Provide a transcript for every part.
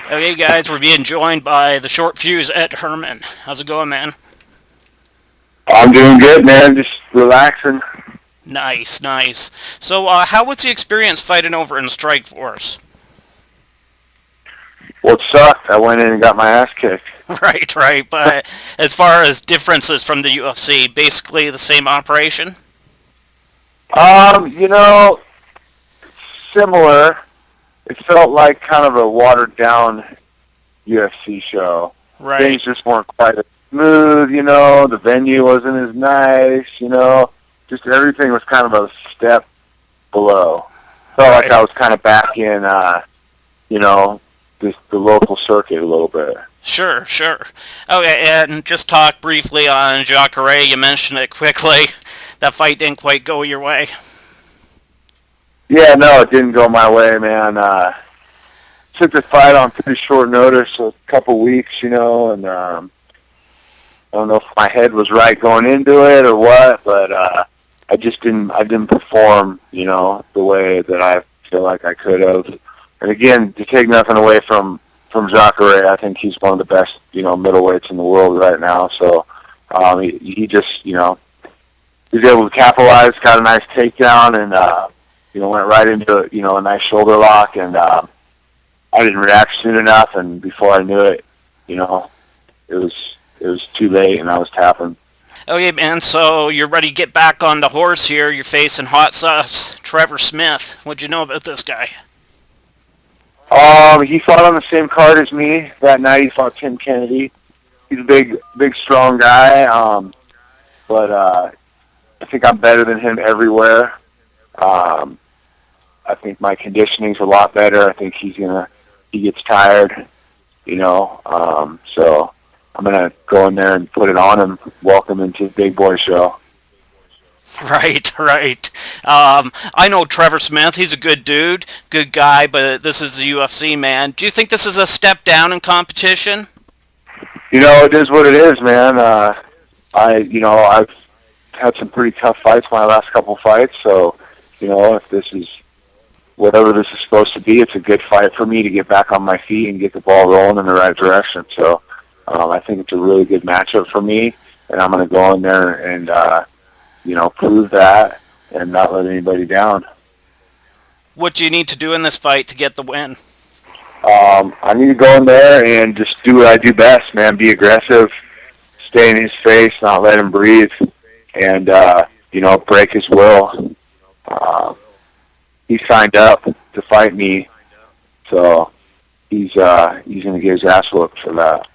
Okay, guys, we're being joined by the short fuse Ed Herman. How's it going, man? I'm doing good, man. Just relaxing. Nice, nice. So, how was the experience fighting over in Strikeforce? Well, it sucked. I went in and got my ass kicked. Right, right. But as far as differences from the UFC, basically the same operation. Um, you know, Similar. It felt like kind of a watered down UFC show. Right, Things just weren't quite as smooth, the venue wasn't as nice, just everything was kind of a step below. Felt like right. I was kind of back in, you know, the local circuit a little bit. Sure, sure. Okay, and just talk briefly on Jacare. You mentioned it quickly. That fight didn't quite go your way. Yeah, no, it didn't go my way, man. Took the fight on pretty short notice, a couple weeks, and I don't know if my head was right going into it or what, but I didn't perform, the way that I feel like I could have. And again, to take nothing away from Jacare, I think he's one of the best, middleweights in the world right now. So he just, he was able to capitalize, got a nice takedown, and went right into, a nice shoulder lock, and I didn't react soon enough, and before I knew it, it was too late, and I was tapping. Okay, man, so you're ready to get back on the horse here. You're facing hot sauce Trevor Smith. What'd you know about this guy? He fought on the same card as me that night. He fought Tim Kennedy. He's a big, strong guy, but I think I'm better than him everywhere. Um, I think my conditioning's a lot better. I think he gets tired, so I'm gonna go in there and put it on him. Welcome into the big boy show. Right, right. I know Trevor Smith. He's a good dude, good guy, but this is the UFC, man. Do you think this is a step down in competition? It is what it is, man. I've had some pretty tough fights my last couple fights, so if this is whatever this is supposed to be, it's a good fight for me to get back on my feet and get the ball rolling in the right direction. So I think it's a really good matchup for me, and I'm going to go in there and prove that and not let anybody down. What do you need to do in this fight to get the win? I need to go in there and just do what I do best, man. Be aggressive, stay in his face, not let him breathe, and break his will. Uh, he signed up to fight me, so he's going to get his ass whooped for that.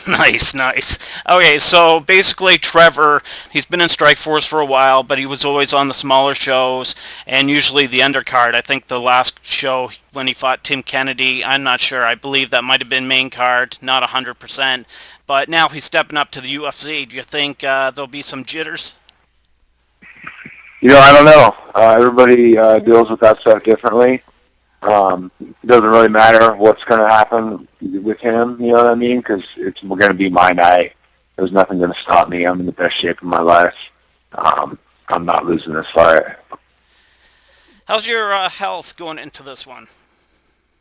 Nice, nice. Okay, so basically Trevor, he's been in Strikeforce for a while, but he was always on the smaller shows and usually the undercard. I think the last show when he fought Tim Kennedy, I'm not sure. I believe that might have been main card, not 100%. But now he's stepping up to the UFC. Do you think there'll be some jitters? I don't know. Everybody deals with that stuff differently. It doesn't really matter what's going to happen with him, you know what I mean? Because it's going to be my night. There's nothing going to stop me. I'm in the best shape of my life. I'm not losing this fight. How's your health going into this one?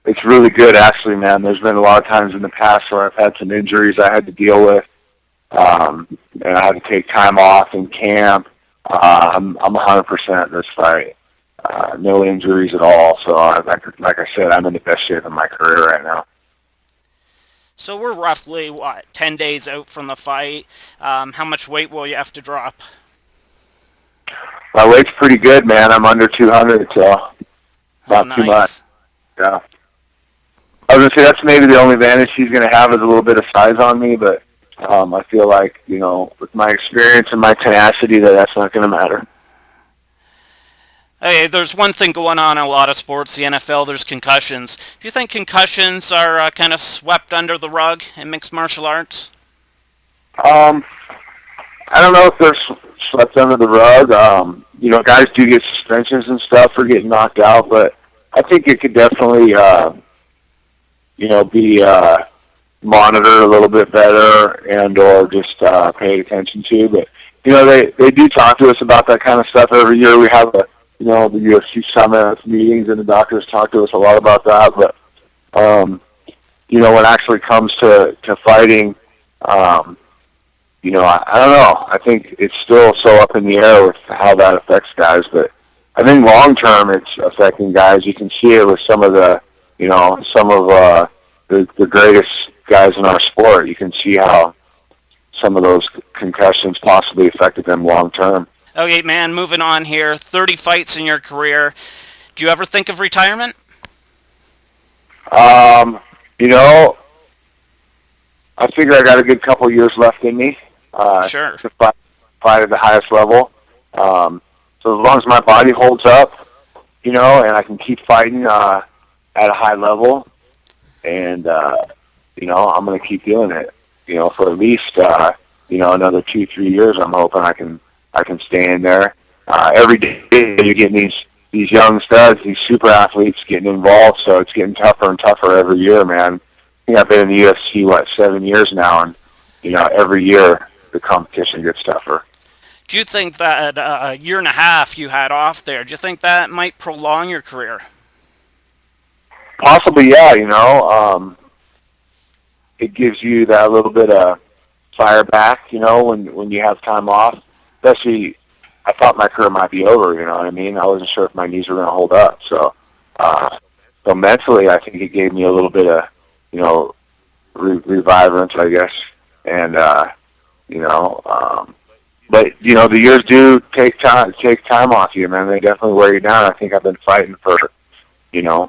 It's really good, actually, man. There's been a lot of times in the past where I've had some injuries I had to deal with, and I had to take time off in camp. I'm 100% this fight. No injuries at all. So, like I said, I'm in the best shape of my career right now. So we're roughly, 10 days out from the fight. How much weight will you have to drop? My weight's pretty good, man. I'm under 200, so Oh, not too much. nice. Yeah. I was going to say that's maybe the only advantage he's going to have is a little bit of size on me, but I feel like, with my experience and my tenacity, that's not going to matter. Hey, there's one thing going on in a lot of sports, the NFL, there's concussions. Do you think concussions are kind of swept under the rug in mixed martial arts? Um, I don't know if they're swept under the rug. Guys do get suspensions and stuff for getting knocked out, but I think it could definitely, be monitored a little bit better and or just paid attention to. But, they do talk to us about that kind of stuff every year. We have the UFC summit meetings, and the doctors talk to us a lot about that. But, when it actually comes to fighting, I don't know. I think it's still so up in the air with how that affects guys, but I think long term it's affecting guys. You can see it with some of some of the greatest guys in our sport. You can see how some of those concussions possibly affected them long term. Okay, man, moving on here. 30 fights in your career. Do you ever think of retirement? Um, you know, I figure I got a good couple years left in me Sure. to fight at the highest level. So as long as my body holds up, and I can keep fighting at a high level, and I'm going to keep doing it. For at least another 2-3 years. I'm hoping I can stay in there. Every day you're getting these young studs, these super athletes getting involved, so it's getting tougher and tougher every year, man. I think I've been in the UFC 7 years now, and every year the competition gets tougher. Do you think that a year and a half you had off there, do you think that might prolong your career? Possibly, yeah. It gives you that little bit of fire back, when you have time off. Especially, I thought my career might be over. You know what I mean? I wasn't sure if my knees were going to hold up. So mentally, I think it gave me a little bit of, revivalence, I guess. And but the years do take time off you, man. They definitely wear you down. I think I've been fighting for 10,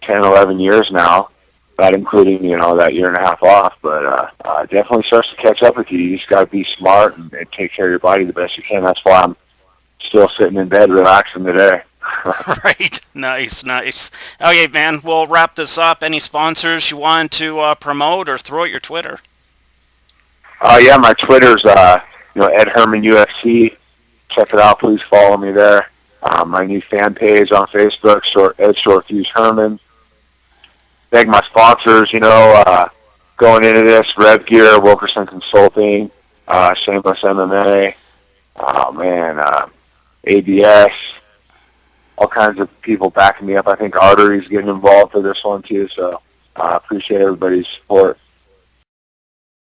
11 years now, not including that year and a half off. But it definitely starts to catch up with you. You just got to be smart and take care of your body the best you can. That's why I'm still sitting in bed relaxing today. Right. Nice, nice. Okay, man, we'll wrap this up. Any sponsors you want to promote or throw at your Twitter? Yeah, my Twitter's Ed Herman UFC. Check it out. Please follow me there. My new fan page on Facebook, Ed Shortfuse Herman. Thank my sponsors. Going into this, Rev Gear, Wilkerson Consulting, Shameless MMA. Oh man, ABS. All kinds of people backing me up. I think Artery's getting involved for this one too. So I appreciate everybody's support.